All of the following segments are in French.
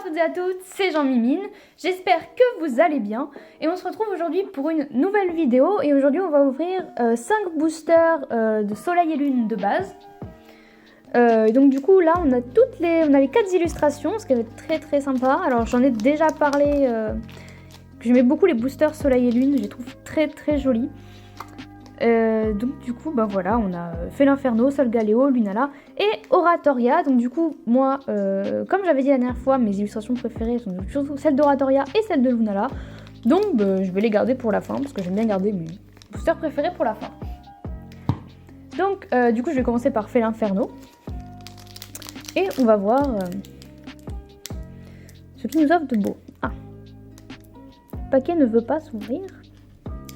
toutes et à toutes, c'est Jean-Mimine, j'espère que vous allez bien et on se retrouve aujourd'hui pour une nouvelle vidéo et aujourd'hui on va ouvrir 5 boosters de Soleil et Lune de base. Donc du coup là on a les 4 illustrations, ce qui va être très sympa. Alors j'en ai déjà parlé, que j'aimais beaucoup les boosters Soleil et Lune, je les trouve très jolis. Donc du coup bah voilà, on a Felinferno, Solgaleo, Lunala et Oratoria. Donc du coup moi comme j'avais dit la dernière fois, mes illustrations préférées sont surtout celles d'Oratoria et celles de Lunala. Donc je vais les garder pour la fin parce que j'aime bien garder mes boosters préférés pour la fin. Donc du coup je vais commencer par Felinferno et on va voir ce qui nous offre de beau. Ah, le paquet ne veut pas s'ouvrir,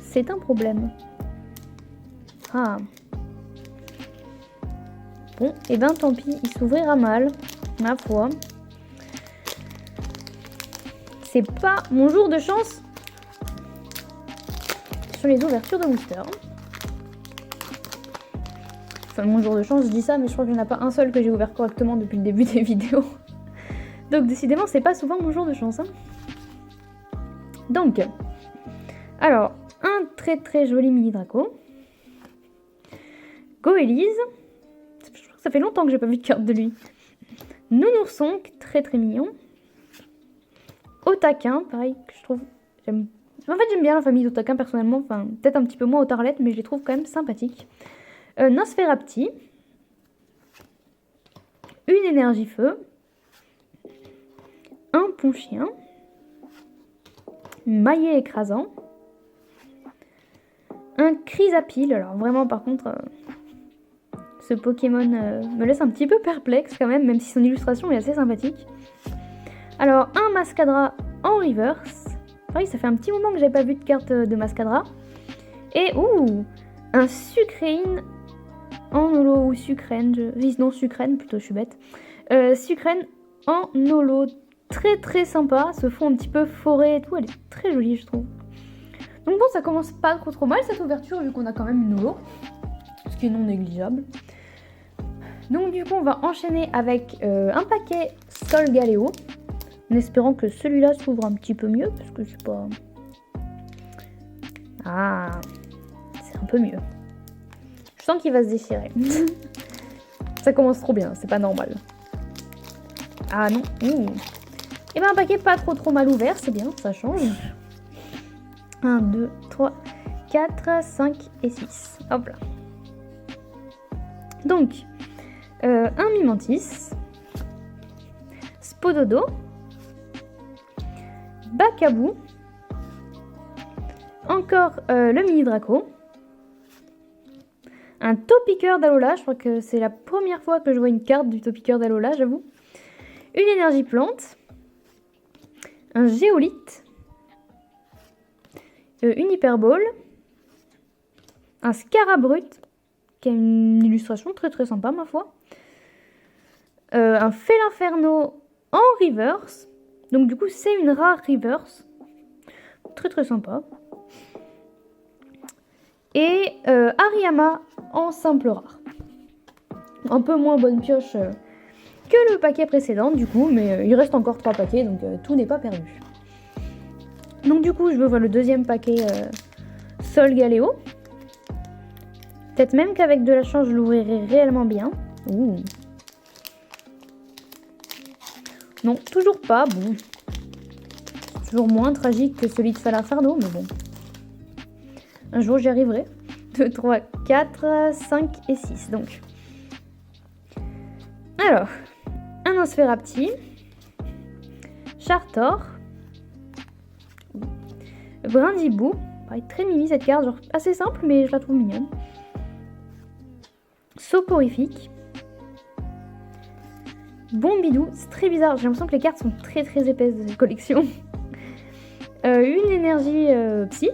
c'est un problème. Ah. Bon, et ben tant pis, il s'ouvrira mal, ma foi. C'est pas mon jour de chance sur les ouvertures de booster. Enfin, mon jour de chance, je dis ça, mais je crois qu'il n'y en a pas un seul que j'ai ouvert correctement depuis le début des vidéos. Donc décidément, c'est pas souvent mon jour de chance. Hein. Donc, alors, un très joli mini Draco. Goélise, ça fait longtemps que j'ai pas vu de carte de lui. Nounourson, très mignon. Otaquin, pareil, que je trouve... En fait, j'aime bien la famille d'Otaquin personnellement, enfin, peut-être un petit peu moins Otarlette, mais je les trouve quand même sympathiques. Nosferapti. Une énergie feu. Un ponchien. Maillet écrasant. Un Chrysapile, alors vraiment par contre... Ce Pokémon me laisse un petit peu perplexe quand même si son illustration est assez sympathique. Alors, un Mascadra en reverse. Pareil, ça fait un petit moment que j'avais pas vu de carte de Mascadra. Et, un Sucrane en holo ou Sucrène. Non, Sucrène, plutôt, je suis bête. Sucrène en holo. Très sympa. Ce fond un petit peu forêt et tout, elle est très jolie, je trouve. Donc bon, ça commence pas trop mal cette ouverture, vu qu'on a quand même une holo. Ce qui est non négligeable. Donc du coup on va enchaîner avec un paquet Solgaleo, en espérant que celui-là s'ouvre un petit peu mieux, parce que je sais pas... Ah, c'est un peu mieux. Je sens qu'il va se déchirer. Ça commence trop bien, c'est pas normal. Ah non. Et ben un paquet pas trop mal ouvert, c'est bien, ça change. 1, 2, 3, 4, 5 et 6. Hop là. Donc, un Mimantis, Spododo, Bakabou, encore le mini Draco, un Topiqueur d'Alola, je crois que c'est la première fois que je vois une carte du Topiqueur d'Alola, j'avoue, une énergie plante, un Géolite, une Hyperball, un Scarabrut, qui a une illustration très sympa ma foi. Un Felinferno en reverse. Donc du coup c'est une rare reverse. Très sympa. Et Hariyama en simple rare. Un peu moins bonne pioche que le paquet précédent du coup. Mais il reste encore 3 paquets donc tout n'est pas perdu. Donc du coup je veux voir le deuxième paquet Solgaleo. Peut-être même qu'avec de la chance, je l'ouvrirai réellement bien. Non, toujours pas. Bon. C'est toujours moins tragique que celui de Felinferno, mais bon. Un jour, j'y arriverai. 2, 3, 4, 5 et 6, donc. Alors, un Nosferapti. Chartor. Brindibou. Pareil, très mimi cette carte, genre assez simple, mais je la trouve mignonne. Soporifique. Bombidou, c'est très bizarre, j'ai l'impression que les cartes sont très épaisses de cette collection. Une énergie psy.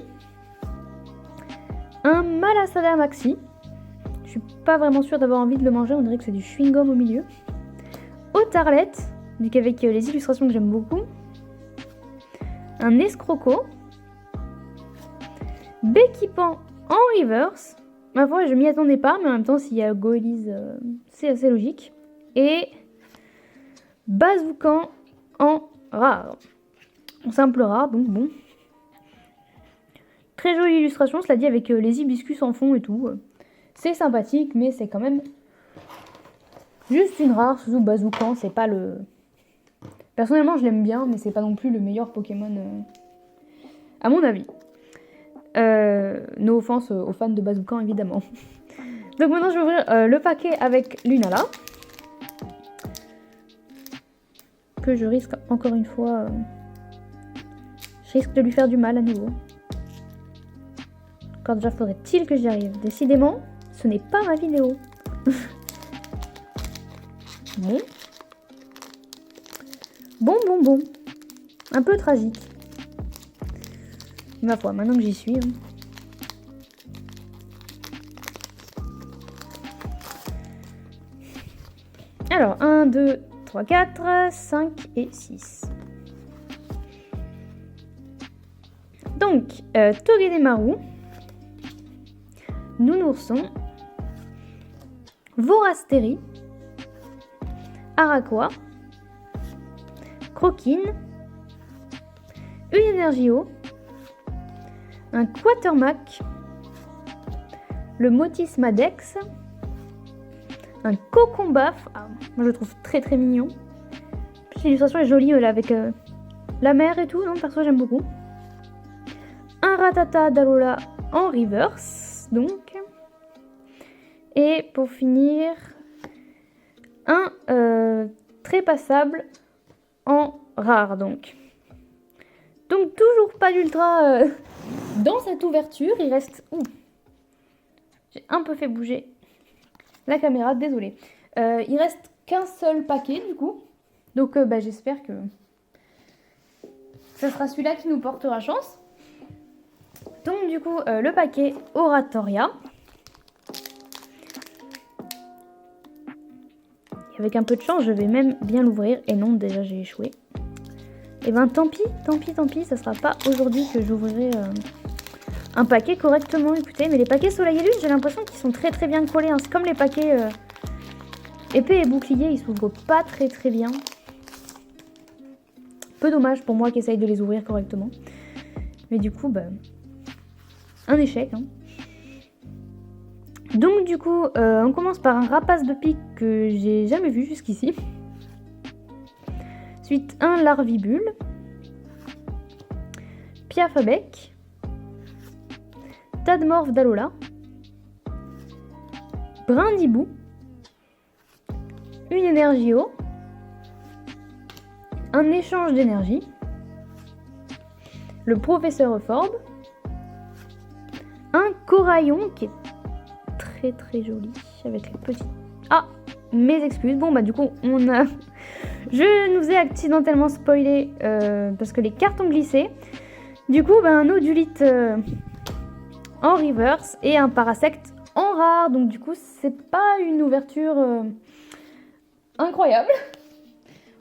Un Malasada Maxi. Je suis pas vraiment sûre d'avoir envie de le manger, on dirait que c'est du chewing-gum au milieu. Otarlette, donc avec les illustrations que j'aime beaucoup. Un Escroco. Béquipan en reverse. Ma foi, je m'y attendais pas, mais en même temps, s'il y a Goélise, c'est assez logique. Et Bazoukan en rare. Simple rare, donc bon. Très jolie illustration, cela dit, avec les hibiscus en fond et tout. C'est sympathique, mais c'est quand même juste une rare sous Bazoukan. C'est pas le... Personnellement, je l'aime bien, mais c'est pas non plus le meilleur Pokémon, à mon avis. No offense aux fans de Bazoukan, évidemment. Donc maintenant, je vais ouvrir le paquet avec Lunala. Que je risque, encore une fois... je risque de lui faire du mal à nouveau. Quand déjà faudrait-il que j'y arrive. Décidément, ce n'est pas ma vidéo. Bon. Bon. Un peu tragique. Ma foi, maintenant que j'y suis. Hein. Alors, 1, 2, 3, 4, 5 et 6. Donc, Togedemaru, Nounourson, Vorasteri, Araquois, Croquine, une Energio, un Quatermack, le Motis Madex, un Cocombaf, moi je le trouve très très mignon. L'illustration est jolie là, avec la mer et tout, non, perso j'aime beaucoup. Un Rattata d'Alola en reverse, donc. Et pour finir, un Trépassable en rare, donc. Donc toujours pas d'ultra dans cette ouverture, il reste... J'ai un peu fait bouger la caméra, désolée. Il reste qu'un seul paquet du coup, donc j'espère que ce sera celui-là qui nous portera chance. Donc du coup, le paquet Oratoria. Et avec un peu de chance, je vais même bien l'ouvrir. Et non, déjà j'ai échoué. Et ben tant pis, ça sera pas aujourd'hui que j'ouvrirai un paquet correctement. Écoutez, mais les paquets Soleil et Lune, j'ai l'impression qu'ils sont très très bien collés. Hein. C'est comme les paquets épée et bouclier, ils s'ouvrent pas très très bien. Peu dommage pour moi qui essaye de les ouvrir correctement. Mais du coup, un échec. Hein. Donc du coup, on commence par un rapace de pique que j'ai jamais vu jusqu'ici. Ensuite, un Larvibule, Piafabec, Tadmorph d'Alola, Brindibou, une Energio, un échange d'énergie, le Professeur Euphorbe, un Coraillon qui est très très joli avec les petits... Ah, mes excuses. Bon du coup on a... Je nous ai accidentellement spoilé parce que les cartes ont glissé. Du coup un Odulite en reverse et un Parasect en rare. Donc du coup c'est pas une ouverture incroyable.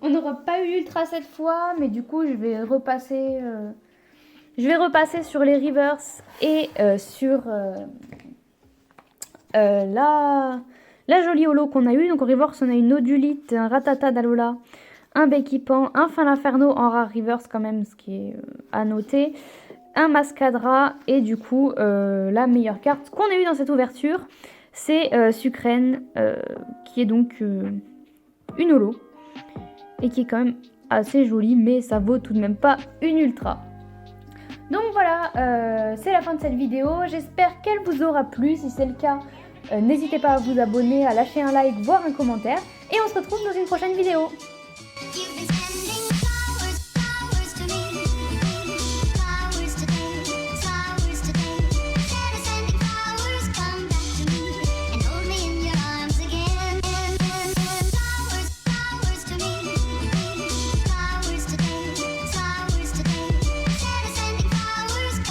On n'aura pas eu l'ultra cette fois, mais du coup je vais repasser sur les reverse et sur la jolie holo qu'on a eu. Donc en reverse on a une Odulite, un Rattata d'Alola, un Bekipan, un Falinferno en rare reverse quand même, ce qui est à noter, un Mascadra et du coup la meilleure carte qu'on a eu dans cette ouverture c'est Sucrène qui est donc une holo et qui est quand même assez jolie, mais ça vaut tout de même pas une ultra. Donc voilà, c'est la fin de cette vidéo. J'espère qu'elle vous aura plu. Si c'est le cas, n'hésitez pas à vous abonner, à lâcher un like, voire un commentaire. Et on se retrouve dans une prochaine vidéo.